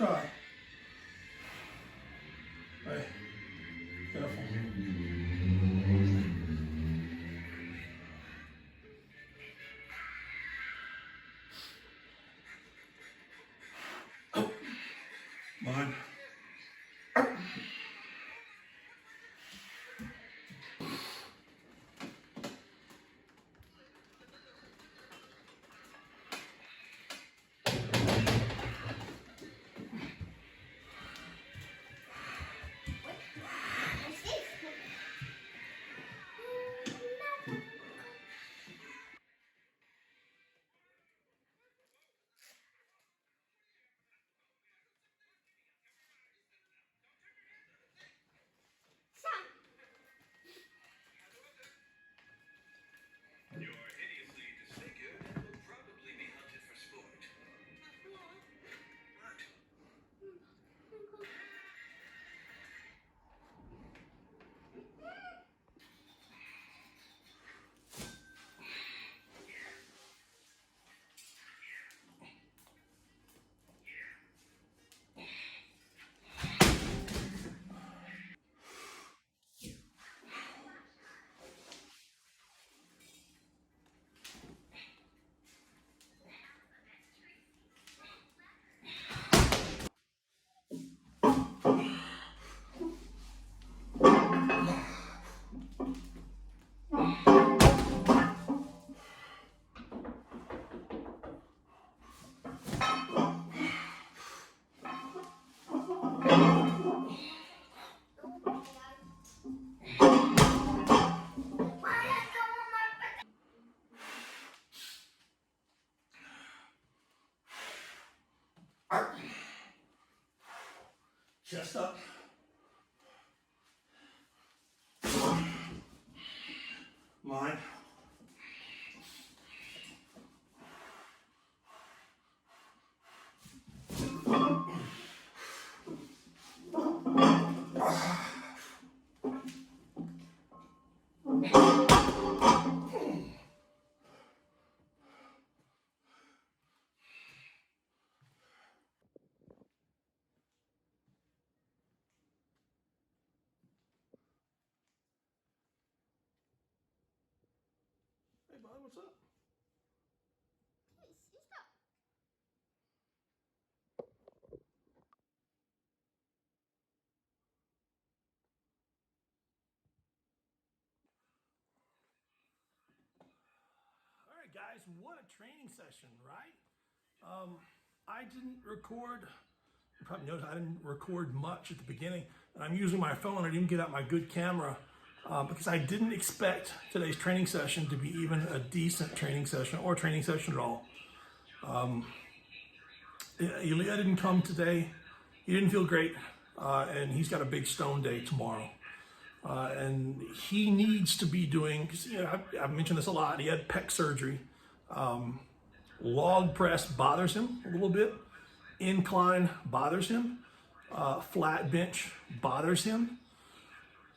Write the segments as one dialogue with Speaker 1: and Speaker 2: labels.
Speaker 1: try. Hey, careful. Mine. Chest up. Line. Hey, bud, what's up? All right, guys, what a training session, right? I didn't record, you probably noticed I didn't record much at the beginning, and I'm using my phone. I didn't get out my good camera because I didn't expect today's training session to be even a decent training session or training session at all. Elia didn't come today. He didn't feel great, and he's got a big stone day tomorrow. And he needs to be doing, because I've mentioned this a lot, he had pec surgery. Log press bothers him a little bit. Incline bothers him. Flat bench bothers him.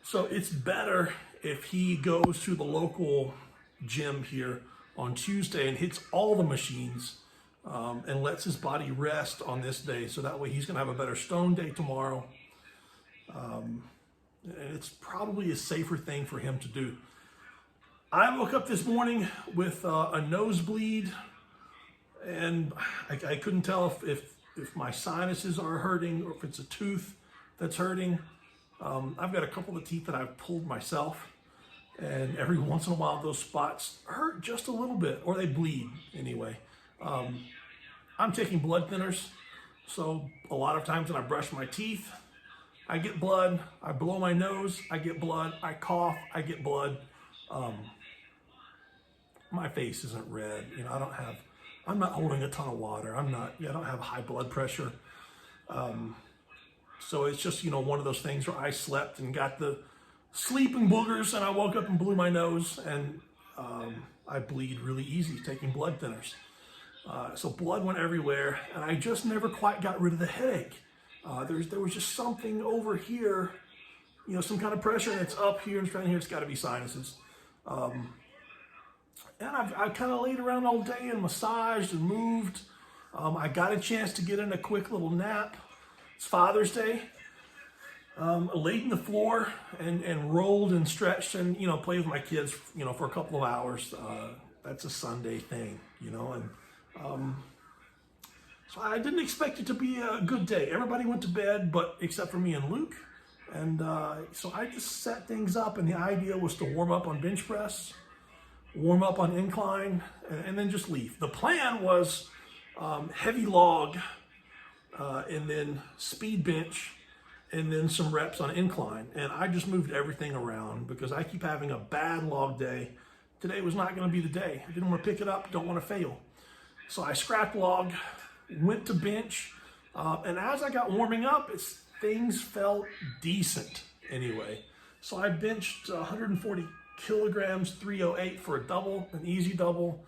Speaker 1: So it's better if he goes to the local gym here on Tuesday and hits all the machines and lets his body rest on this day. So that way he's going to have a better stone day tomorrow. And it's probably a safer thing for him to do. I woke up this morning with a nosebleed, and I couldn't tell if my sinuses are hurting or if it's a tooth that's hurting. I've got a couple of teeth that I've pulled myself, and every once in a while those spots hurt just a little bit, or they bleed anyway. I'm taking blood thinners, so a lot of times when I brush my teeth, I get blood. I blow my nose, I get blood. I cough, I get blood. My face isn't red. I'm not holding a ton of water. I don't have high blood pressure. So it's just, one of those things where I slept and got the sleeping boogers, and I woke up and blew my nose, and I bleed really easy taking blood thinners. So blood went everywhere, and I just never quite got rid of the headache. There was just something over here, some kind of pressure, and it's up here and it's down here. It's got to be sinuses. And I kind of laid around all day and massaged and moved. I got a chance to get in a quick little nap. It's Father's Day. Laid in the floor and rolled and stretched and, played with my kids, for a couple of hours. That's a Sunday thing, and so I didn't expect it to be a good day. Everybody went to bed, but except for me and Luke. And so I just set things up, and the idea was to warm up on bench press, warm up on incline, and then just leave. The plan was heavy log, and then speed bench, and then some reps on incline. And I just moved everything around because I keep having a bad log day. Today was not going to be the day. I didn't want to pick it up, don't want to fail. So I scrapped log, went to bench, and as I got warming up, things felt decent anyway. So I benched 140 kilograms, 308 for a double, an easy double.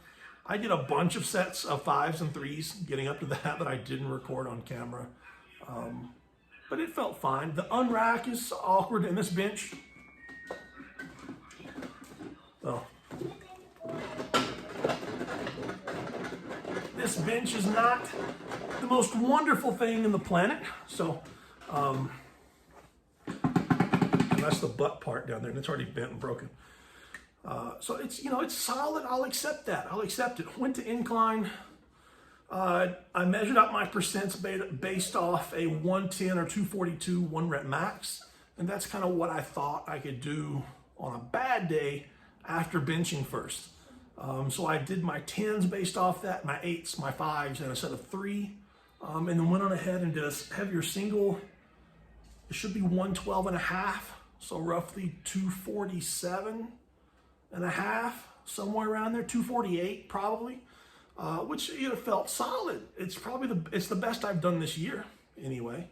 Speaker 1: I did a bunch of sets of 5s and 3s, getting up to that I didn't record on camera. But it felt fine. The unrack is awkward in this bench. Oh. This bench is not the most wonderful thing in the planet. So, and that's the butt part down there, and it's already bent and broken. So it's, it's solid. I'll accept that. I'll accept it. Went to incline. I measured out my percents based off a 110 or 242 1 rep max. And that's kind of what I thought I could do on a bad day after benching first. So I did my 10s based off that, my 8s, my 5s, and a set of 3. And then went on ahead and did a heavier single. It should be 112 and a half. So roughly 247 and a half, somewhere around there, 248 probably. Which felt solid. It's probably it's the best I've done this year anyway.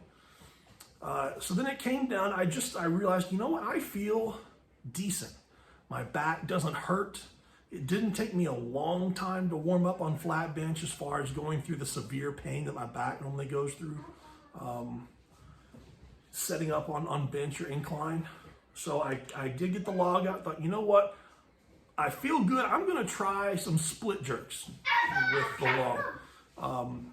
Speaker 1: So then it came down. I realized, I feel decent. My back doesn't hurt. It didn't take me a long time to warm up on flat bench as far as going through the severe pain that my back normally goes through. Setting up on bench or incline. So I did get the log out. Thought, what? I feel good. I'm going to try some split jerks with the log.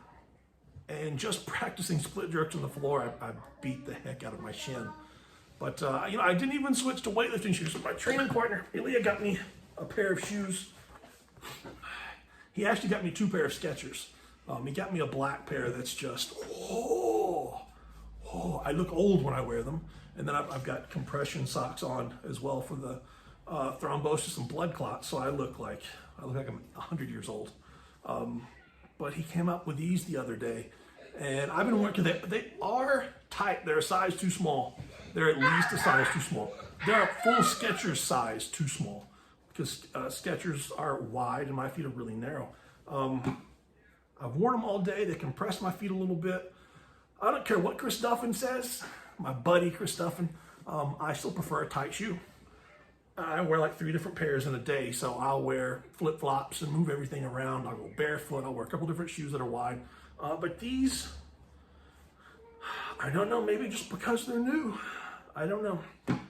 Speaker 1: And just practicing split jerks on the floor, I beat the heck out of my shin. But, I didn't even switch to weightlifting shoes. My training partner, Ilya, got me a pair of shoes. He actually got me 2 pair of Skechers. He got me a black pair that's just, I look old when I wear them. And then I've got compression socks on as well for the thrombosis and blood clots, so I look like I'm 100 years old. But he came up with these the other day, and I've been working. They are tight. They're a size too small. They're at least a size too small. They're a full Skechers size too small because Skechers are wide and my feet are really narrow. I've worn them all day. They compress my feet a little bit. I don't care what Chris Duffin says. My buddy Chris Duffin. I still prefer a tight shoe. I wear like 3 different pairs in a day, so I'll wear flip-flops and move everything around. I'll go barefoot. I'll wear a couple different shoes that are wide. But these, I don't know, maybe just because they're new. I don't know.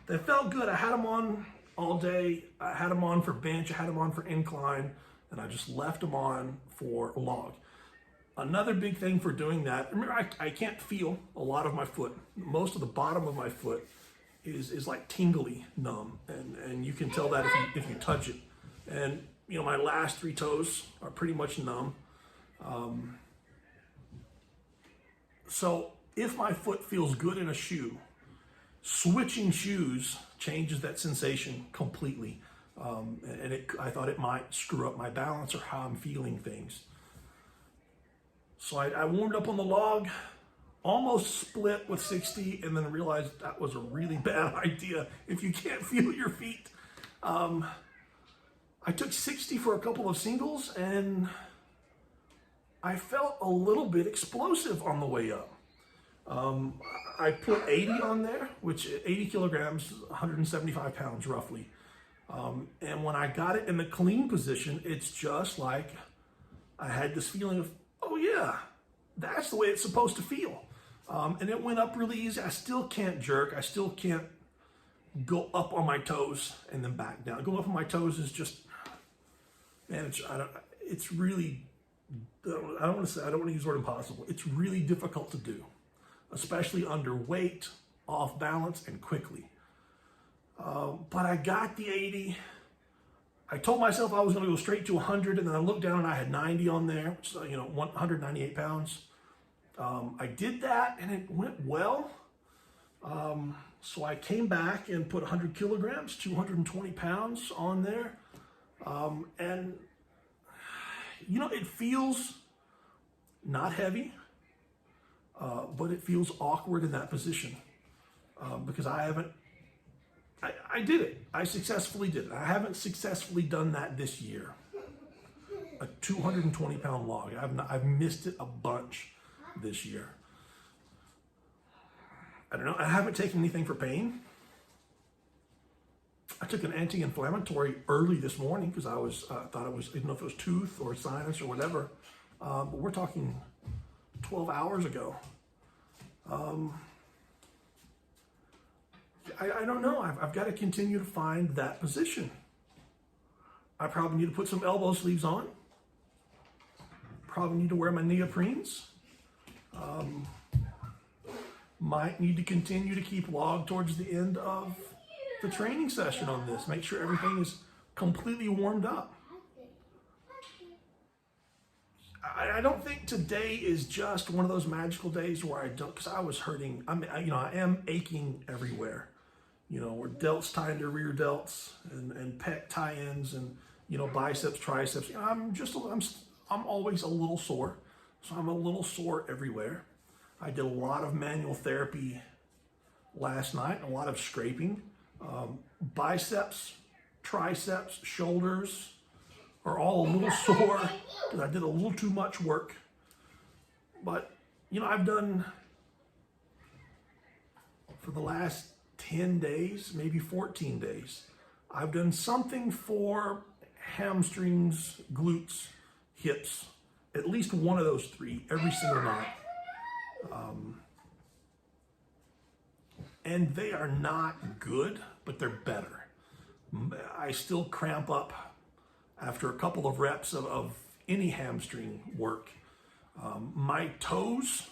Speaker 1: They felt good. I had them on all day. I had them on for bench. I had them on for incline, and I just left them on for log. Another big thing for doing that, remember, I can't feel a lot of my foot. Most of the bottom of my foot is like tingly numb, and you can tell that if you touch it. And my last 3 toes are pretty much numb. So if my foot feels good in a shoe, switching shoes changes that sensation completely. And I thought it might screw up my balance or how I'm feeling things. So I warmed up on the log, almost split with 60, and then realized that was a really bad idea if you can't feel your feet. I took 60 for a couple of singles, and I felt a little bit explosive on the way up. I put 80 on there, which 80 kilograms, 175 pounds roughly. And when I got it in the clean position, it's just like I had this feeling of, oh yeah, that's the way it's supposed to feel. And it went up really easy. I still can't jerk. I still can't go up on my toes and then back down. Going up on my toes is just, man, it's really, I don't want to use the word impossible. It's really difficult to do. especially underweight, off balance, and quickly. But I got the 80. I told myself I was going to go straight to 100, and then I looked down and I had 90 on there, so 198 pounds. I did that and it went well. So I came back and put 100 kilograms, 220 pounds on there. And it feels not heavy, but it feels awkward in that position because I did it. I successfully did it. I haven't successfully done that this year. A 220 pound log. I've missed it a bunch this year. I don't know. I haven't taken anything for pain. I took an anti-inflammatory early this morning because I thought it was, I didn't know if it was tooth or sinus or whatever. But we're talking 12 hours ago. I don't know. I've got to continue to find that position. I probably need to put some elbow sleeves on. Probably need to wear my neoprenes. Might need to continue to keep log towards the end of the training session on this. Make sure everything is completely warmed up. I don't think today is just one of those magical days where I don't, because I was hurting. I am aching everywhere. Where delts tie into rear delts and pec tie-ins and biceps, triceps. I'm always a little sore, so I'm a little sore everywhere. I did a lot of manual therapy last night, a lot of scraping. Biceps, triceps, shoulders are all a little sore because I did a little too much work. But, I've done, for the last 10 days, maybe 14 days, I've done something for hamstrings, glutes, hips, at least one of those three every single night. And they are not good, but they're better. I still cramp up after a couple of reps of any hamstring work. My toes,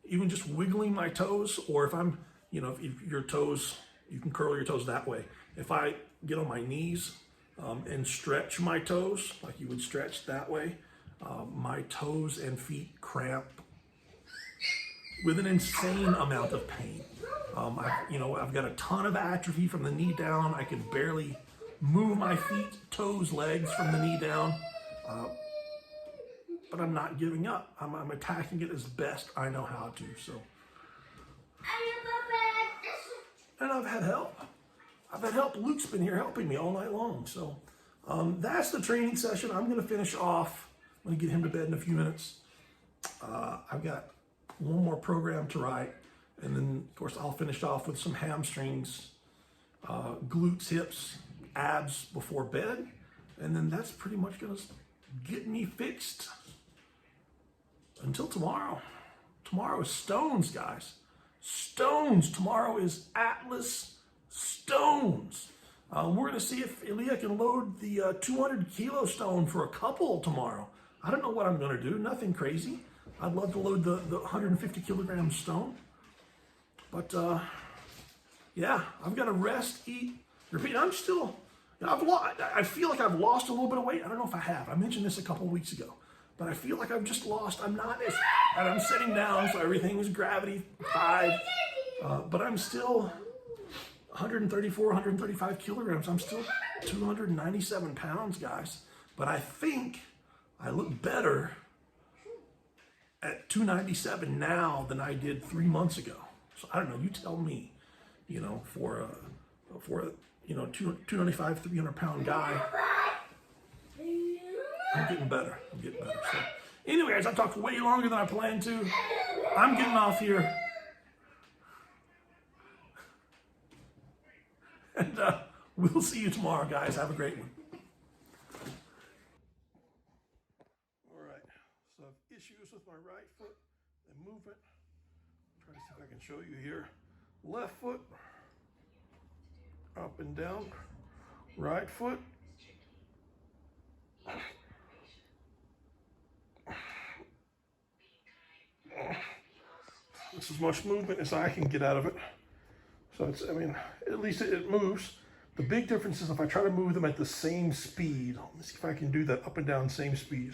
Speaker 1: even just wiggling my toes, or if I'm, if your toes, you can curl your toes that way. If I get on my knees and stretch my toes, like you would stretch that way, my toes and feet cramp with an insane amount of pain. I've got a ton of atrophy from the knee down. I can barely move my feet, toes, legs from the knee down. But I'm not giving up. I'm attacking it as best I know how to. So, and I've had help. Luke's been here helping me all night long. So that's the training session. I'm going to finish off. I'm going to get him to bed in a few minutes. I've got one more program to write. And then, of course, I'll finish off with some hamstrings, glutes, hips, abs before bed. And then that's pretty much going to get me fixed until tomorrow. Tomorrow is stones, guys. Stones. Tomorrow is Atlas stones. We're going to see if Elia can load the 200 kilo stone for a couple tomorrow. I don't know what I'm going to do. Nothing crazy. I'd love to load the 150 kilogram stone. But, yeah, I've got to rest, eat, repeat. I feel like I've lost a little bit of weight. I don't know if I have. I mentioned this a couple of weeks ago. But I feel like I've just lost. And I'm sitting down, so everything is gravity 5. But I'm still 134, 135 kilograms. I'm still 297 pounds, guys. But I think I look better at 297 now than I did 3 months ago. So I don't know, you tell me, for a 295, 300 pound guy, I'm getting better. So anyway, guys, I've talked way longer than I planned to. I'm getting off here. And we'll see you tomorrow, guys. Have a great one. All right, so I have issues with my right foot and movement. Try to see if I can show you here. Left foot, up and down. Right foot. That's as much movement as I can get out of it. So it's, I mean, at least it moves. The big difference is if I try to move them at the same speed. Let me see if I can do that up and down same speed.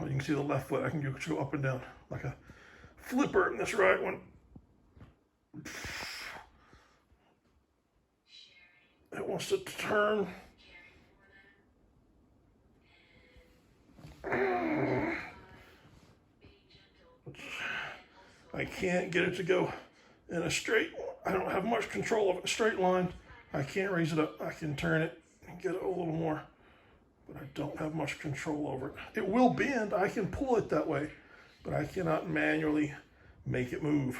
Speaker 1: Well, you can see the left foot, I can go up and down like a flipper, and this right one. It wants to turn. I can't get it to go in a straight, I don't have much control of a straight line. I can't raise it up. I can turn it and get it a little more, but I don't have much control over it. It will bend, I can pull it that way, but I cannot manually make it move.